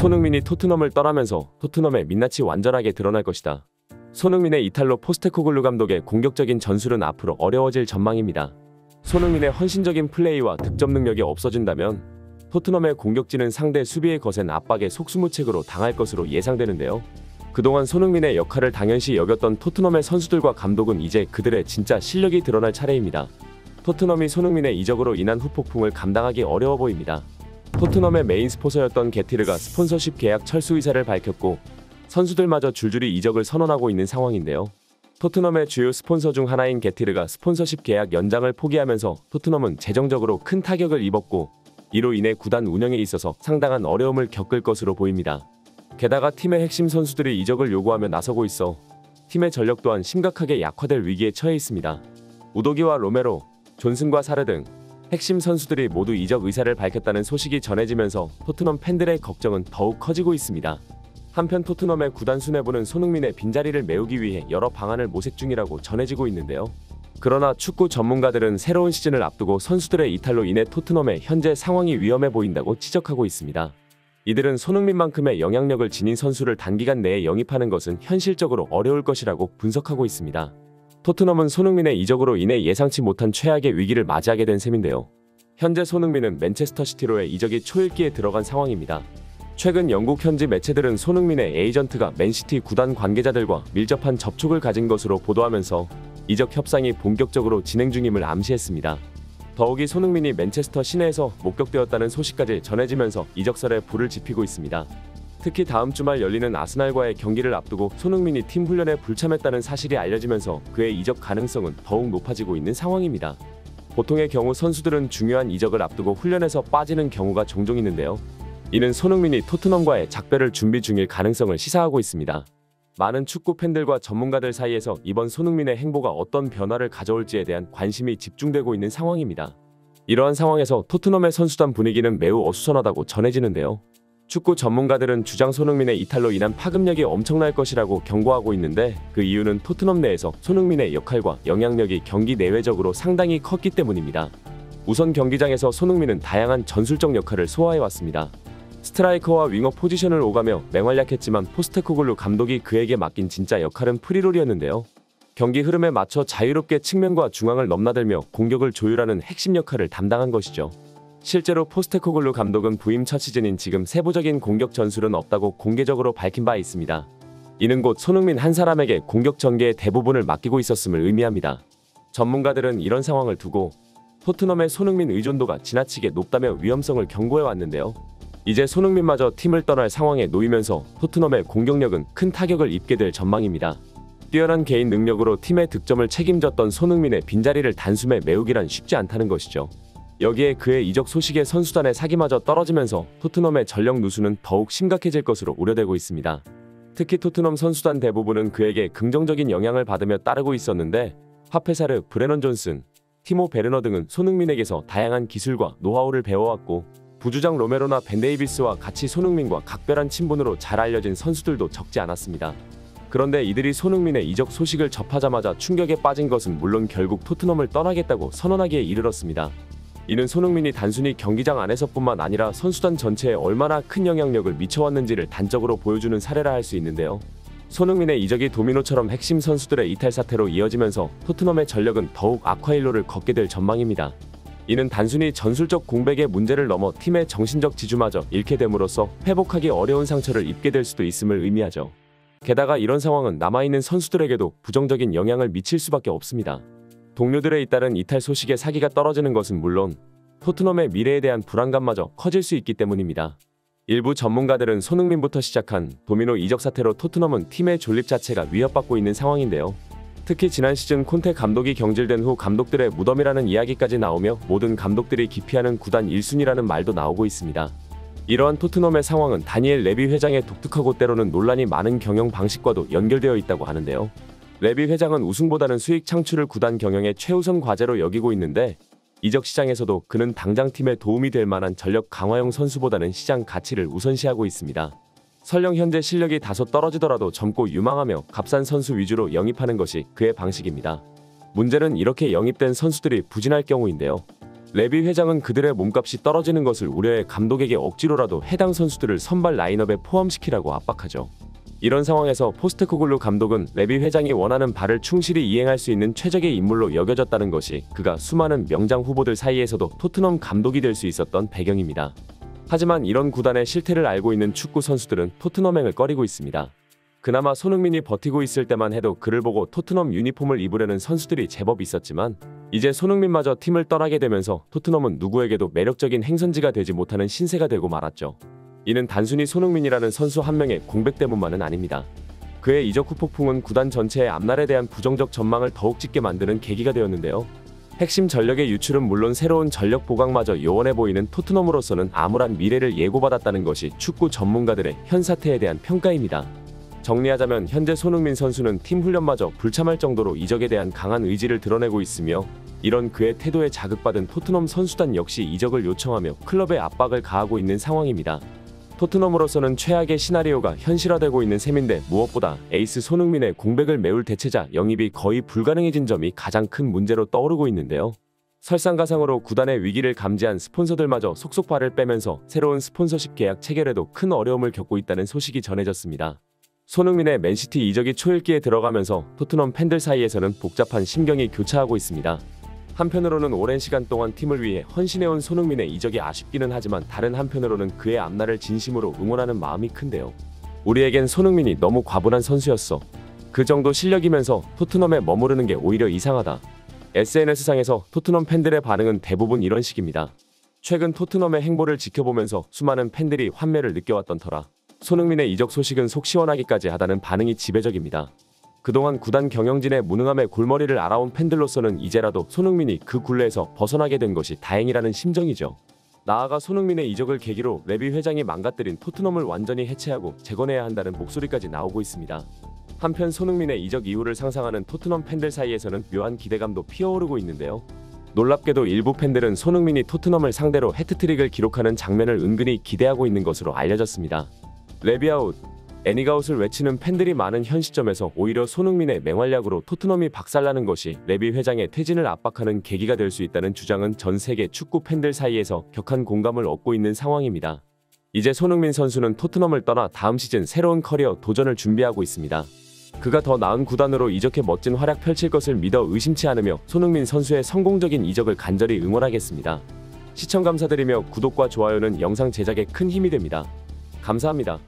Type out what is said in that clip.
손흥민이 토트넘을 떠나면서 토트넘의 민낯이 완전하게 드러날 것이다. 손흥민의 이탈로 포스테코글루 감독의 공격적인 전술은 앞으로 어려워질 전망입니다. 손흥민의 헌신적인 플레이와 득점 능력이 없어진다면 토트넘의 공격진은 상대 수비의 거센 압박에 속수무책으로 당할 것으로 예상되는데요. 그동안 손흥민의 역할을 당연시 여겼던 토트넘의 선수들과 감독은 이제 그들의 진짜 실력이 드러날 차례입니다. 토트넘이 손흥민의 이적으로 인한 후폭풍을 감당하기 어려워 보입니다. 토트넘의 메인 스포서였던 게티르가 스폰서십 계약 철수 의사를 밝혔고 선수들마저 줄줄이 이적을 선언하고 있는 상황인데요. 토트넘의 주요 스폰서 중 하나인 게티르가 스폰서십 계약 연장을 포기하면서 토트넘은 재정적으로 큰 타격을 입었고 이로 인해 구단 운영에 있어서 상당한 어려움을 겪을 것으로 보입니다. 게다가 팀의 핵심 선수들이 이적을 요구하며 나서고 있어 팀의 전력 또한 심각하게 약화될 위기에 처해 있습니다. 우도기와 로메로, 존슨과 사르 등 핵심 선수들이 모두 이적 의사를 밝혔다는 소식이 전해지면서 토트넘 팬들의 걱정은 더욱 커지고 있습니다. 한편 토트넘의 구단 수뇌부는 손흥민의 빈자리를 메우기 위해 여러 방안을 모색 중이라고 전해지고 있는데요. 그러나 축구 전문가들은 새로운 시즌을 앞두고 선수들의 이탈로 인해 토트넘의 현재 상황이 위험해 보인다고 지적하고 있습니다. 이들은 손흥민만큼의 영향력을 지닌 선수를 단기간 내에 영입하는 것은 현실적으로 어려울 것이라고 분석하고 있습니다. 토트넘은 손흥민의 이적으로 인해 예상치 못한 최악의 위기를 맞이하게 된 셈인데요. 현재 손흥민은 맨체스터 시티로의 이적이 초읽기에 들어간 상황입니다. 최근 영국 현지 매체들은 손흥민의 에이전트가 맨시티 구단 관계자들과 밀접한 접촉을 가진 것으로 보도하면서 이적 협상이 본격적으로 진행 중임을 암시했습니다. 더욱이 손흥민이 맨체스터 시내에서 목격되었다는 소식까지 전해지면서 이적설에 불을 지피고 있습니다. 특히 다음 주말 열리는 아스날과의 경기를 앞두고 손흥민이 팀 훈련에 불참했다는 사실이 알려지면서 그의 이적 가능성은 더욱 높아지고 있는 상황입니다. 보통의 경우 선수들은 중요한 이적을 앞두고 훈련에서 빠지는 경우가 종종 있는데요. 이는 손흥민이 토트넘과의 작별을 준비 중일 가능성을 시사하고 있습니다. 많은 축구 팬들과 전문가들 사이에서 이번 손흥민의 행보가 어떤 변화를 가져올지에 대한 관심이 집중되고 있는 상황입니다. 이러한 상황에서 토트넘의 선수단 분위기는 매우 어수선하다고 전해지는데요. 축구 전문가들은 주장 손흥민의 이탈로 인한 파급력이 엄청날 것이라고 경고하고 있는데 그 이유는 토트넘 내에서 손흥민의 역할과 영향력이 경기 내외적으로 상당히 컸기 때문입니다. 우선 경기장에서 손흥민은 다양한 전술적 역할을 소화해왔습니다. 스트라이커와 윙어 포지션을 오가며 맹활약했지만 포스테코글루 감독이 그에게 맡긴 진짜 역할은 프리롤이었는데요. 경기 흐름에 맞춰 자유롭게 측면과 중앙을 넘나들며 공격을 조율하는 핵심 역할을 담당한 것이죠. 실제로 포스테코글루 감독은 부임 첫 시즌인 지금 세부적인 공격 전술은 없다고 공개적으로 밝힌 바 있습니다. 이는 곧 손흥민 한 사람에게 공격 전개의 대부분을 맡기고 있었음을 의미합니다. 전문가들은 이런 상황을 두고 토트넘의 손흥민 의존도가 지나치게 높다며 위험성을 경고해 왔는데요. 이제 손흥민마저 팀을 떠날 상황에 놓이면서 토트넘의 공격력은 큰 타격을 입게 될 전망입니다. 뛰어난 개인 능력으로 팀의 득점을 책임졌던 손흥민의 빈자리를 단숨에 메우기란 쉽지 않다는 것이죠. 여기에 그의 이적 소식에 선수단의 사기마저 떨어지면서 토트넘의 전력 누수는 더욱 심각해질 것으로 우려되고 있습니다. 특히 토트넘 선수단 대부분은 그에게 긍정적인 영향을 받으며 따르고 있었는데 파페사르, 브레넌 존슨, 티모 베르너 등은 손흥민에게서 다양한 기술과 노하우를 배워왔고 부주장 로메로나 벤 데이비스와 같이 손흥민과 각별한 친분으로 잘 알려진 선수들도 적지 않았습니다. 그런데 이들이 손흥민의 이적 소식을 접하자마자 충격에 빠진 것은 물론 결국 토트넘을 떠나겠다고 선언하기에 이르렀습니다. 이는 손흥민이 단순히 경기장 안에서뿐만 아니라 선수단 전체에 얼마나 큰 영향력을 미쳐왔는지를 단적으로 보여주는 사례라 할 수 있는데요. 손흥민의 이적이 도미노처럼 핵심 선수들의 이탈 사태로 이어지면서 토트넘의 전력은 더욱 악화일로를 걷게 될 전망입니다. 이는 단순히 전술적 공백의 문제를 넘어 팀의 정신적 지주마저 잃게 됨으로써 회복하기 어려운 상처를 입게 될 수도 있음을 의미하죠. 게다가 이런 상황은 남아있는 선수들에게도 부정적인 영향을 미칠 수밖에 없습니다. 동료들에 잇따른 이탈 소식에 사기가 떨어지는 것은 물론 토트넘의 미래에 대한 불안감마저 커질 수 있기 때문입니다. 일부 전문가들은 손흥민부터 시작한 도미노 이적 사태로 토트넘은 팀의 존립 자체가 위협받고 있는 상황인데요. 특히 지난 시즌 콘테 감독이 경질된 후 감독들의 무덤이라는 이야기까지 나오며 모든 감독들이 기피하는 구단 1순위라는 말도 나오고 있습니다. 이러한 토트넘의 상황은 다니엘 레비 회장의 독특하고 때로는 논란이 많은 경영 방식과도 연결되어 있다고 하는데요. 레비 회장은 우승보다는 수익 창출을 구단 경영의 최우선 과제로 여기고 있는데 이적 시장에서도 그는 당장 팀에 도움이 될 만한 전력 강화형 선수보다는 시장 가치를 우선시하고 있습니다. 설령 현재 실력이 다소 떨어지더라도 젊고 유망하며 값싼 선수 위주로 영입하는 것이 그의 방식입니다. 문제는 이렇게 영입된 선수들이 부진할 경우인데요. 레비 회장은 그들의 몸값이 떨어지는 것을 우려해 감독에게 억지로라도 해당 선수들을 선발 라인업에 포함시키라고 압박하죠. 이런 상황에서 포스테코글루 감독은 레비 회장이 원하는 바를 충실히 이행할 수 있는 최적의 인물로 여겨졌다는 것이 그가 수많은 명장 후보들 사이에서도 토트넘 감독이 될 수 있었던 배경입니다. 하지만 이런 구단의 실태를 알고 있는 축구 선수들은 토트넘행을 꺼리고 있습니다. 그나마 손흥민이 버티고 있을 때만 해도 그를 보고 토트넘 유니폼을 입으려는 선수들이 제법 있었지만 이제 손흥민마저 팀을 떠나게 되면서 토트넘은 누구에게도 매력적인 행선지가 되지 못하는 신세가 되고 말았죠. 이는 단순히 손흥민이라는 선수 한 명의 공백 때문만은 아닙니다. 그의 이적 후 폭풍은 구단 전체의 앞날에 대한 부정적 전망을 더욱 짙게 만드는 계기가 되었는데요. 핵심 전력의 유출은 물론 새로운 전력 보강마저 요원해 보이는 토트넘으로서는 암울한 미래를 예고받았다는 것이 축구 전문가들의 현 사태에 대한 평가입니다. 정리하자면 현재 손흥민 선수는 팀 훈련마저 불참할 정도로 이적에 대한 강한 의지를 드러내고 있으며 이런 그의 태도에 자극받은 토트넘 선수단 역시 이적을 요청하며 클럽에 압박을 가하고 있는 상황입니다. 토트넘으로서는 최악의 시나리오가 현실화되고 있는 셈인데 무엇보다 에이스 손흥민의 공백을 메울 대체자 영입이 거의 불가능해진 점이 가장 큰 문제로 떠오르고 있는데요. 설상가상으로 구단의 위기를 감지한 스폰서들마저 속속 발을 빼면서 새로운 스폰서십 계약 체결에도 큰 어려움을 겪고 있다는 소식이 전해졌습니다. 손흥민의 맨시티 이적이 초읽기에 들어가면서 토트넘 팬들 사이에서는 복잡한 심경이 교차하고 있습니다. 한편으로는 오랜 시간 동안 팀을 위해 헌신해온 손흥민의 이적이 아쉽기는 하지만 다른 한편으로는 그의 앞날을 진심으로 응원하는 마음이 큰데요. 우리에겐 손흥민이 너무 과분한 선수였어. 그 정도 실력이면서 토트넘에 머무르는 게 오히려 이상하다. SNS상에서 토트넘 팬들의 반응은 대부분 이런 식입니다. 최근 토트넘의 행보를 지켜보면서 수많은 팬들이 환멸을 느껴왔던 터라 손흥민의 이적 소식은 속 시원하기까지 하다는 반응이 지배적입니다. 그동안 구단 경영진의 무능함에 골머리를 앓아온 팬들로서는 이제라도 손흥민이 그 굴레에서 벗어나게 된 것이 다행이라는 심정이죠. 나아가 손흥민의 이적을 계기로 레비 회장이 망가뜨린 토트넘을 완전히 해체하고 재건해야 한다는 목소리까지 나오고 있습니다. 한편 손흥민의 이적 이후를 상상하는 토트넘 팬들 사이에서는 묘한 기대감도 피어오르고 있는데요. 놀랍게도 일부 팬들은 손흥민이 토트넘을 상대로 해트트릭을 기록하는 장면을 은근히 기대하고 있는 것으로 알려졌습니다. 레비아웃, 애니가웃을 외치는 팬들이 많은 현 시점에서 오히려 손흥민의 맹활약으로 토트넘이 박살나는 것이 레비 회장의 퇴진을 압박하는 계기가 될 수 있다는 주장은 전 세계 축구 팬들 사이에서 격한 공감을 얻고 있는 상황입니다. 이제 손흥민 선수는 토트넘을 떠나 다음 시즌 새로운 커리어 도전을 준비하고 있습니다. 그가 더 나은 구단으로 이적해 멋진 활약 펼칠 것을 믿어 의심치 않으며 손흥민 선수의 성공적인 이적을 간절히 응원하겠습니다. 시청 감사드리며 구독과 좋아요는 영상 제작에 큰 힘이 됩니다. 감사합니다.